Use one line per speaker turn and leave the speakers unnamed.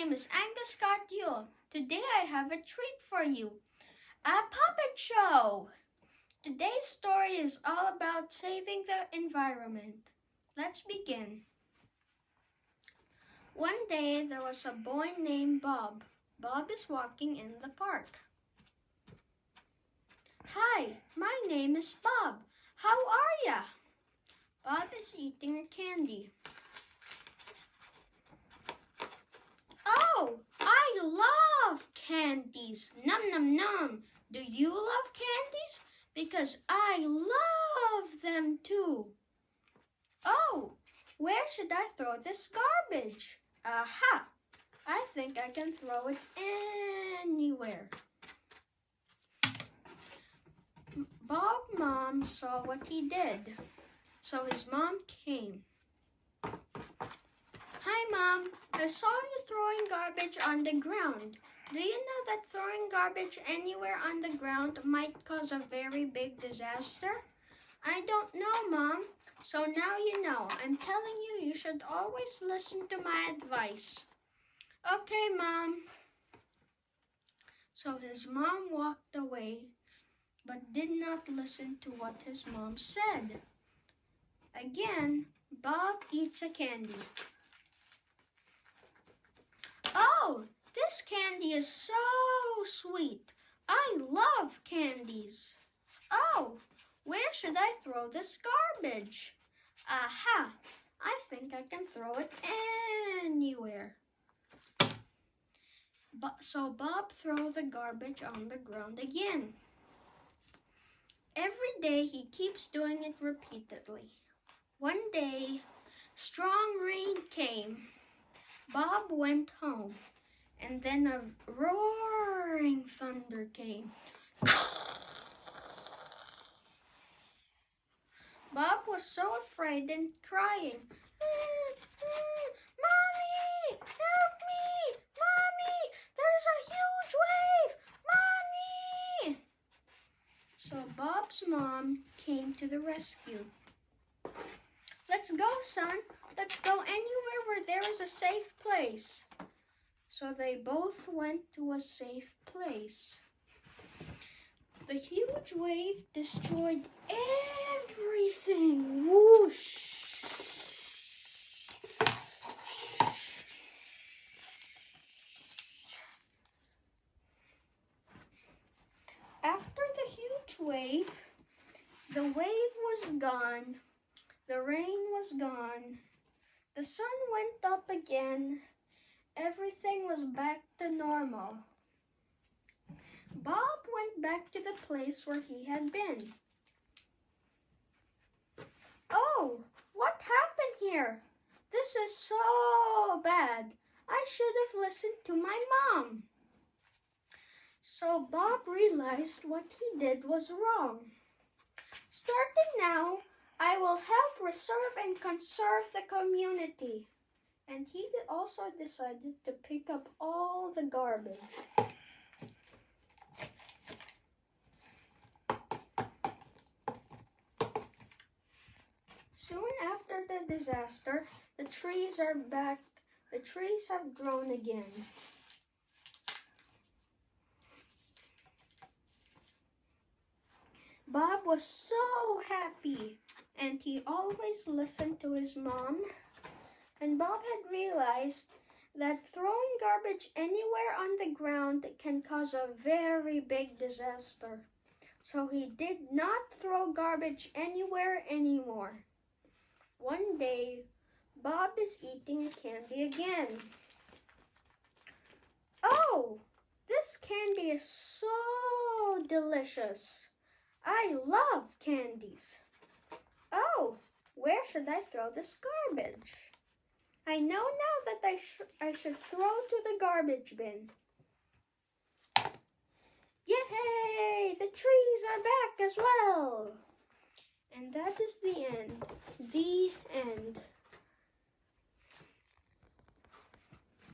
name is Angus. Today I have a treat for you. A puppet show! Today's story is all about saving the environment. Let's begin. One day there was a boy named Bob. Bob is walking in the park. Hi, my name is Bob. How are ya? Bob is eating a candy. Oh, I love candies. Num num num. Do you love candies? Because I love them too. Oh, where should I throw this garbage? Aha! I think I can throw it anywhere. Bob's mom saw what he did, so his mom came. Hi, Mom. I saw you throwing garbage on the ground. Do you know that throwing garbage anywhere on the ground might cause a very big disaster? I don't know, Mom. So now you know. I'm telling you, you should always listen to my advice. Okay, Mom. So his mom walked away, but did not listen to what his mom said. Again, Bob eats a candy. Oh, this candy is so sweet. I love candies. Oh, where should I throw this garbage? Aha, I think I can throw it anywhere. So Bob threw the garbage on the ground again. Every day he keeps doing it repeatedly. One day, strong rain came. Bob went home, and then a roaring thunder came. Bob was so afraid and crying, Mommy, help me! Mommy, there's a huge wave! Mommy! So Bob's mom came to the rescue. Let's go, son. Let's go anywhere where there is a safe place. So they both went to a safe place. The huge wave destroyed everything. Whoosh! After the huge wave, the wave was gone. The rain was gone. The sun went up again. Everything was back to normal. Bob went back to the place where he had been. Oh, what happened here? This is so bad. I should have listened to my mom. So Bob realized what he did was wrong. Starting now, I will help preserve and conserve the community. And he also decided to pick up all the garbage. Soon after the disaster, the trees are back. The trees have grown again. Bob was so happy, and he always listened to his mom. And Bob had realized that throwing garbage anywhere on the ground can cause a very big disaster. So he did not throw garbage anywhere anymore. One day, Bob is eating candy again. Oh, this candy is so delicious. I love candies. Oh, where should I throw this garbage? I know now that I should throw to the garbage bin. Yay! The trees are back as well. And that is the end. The end.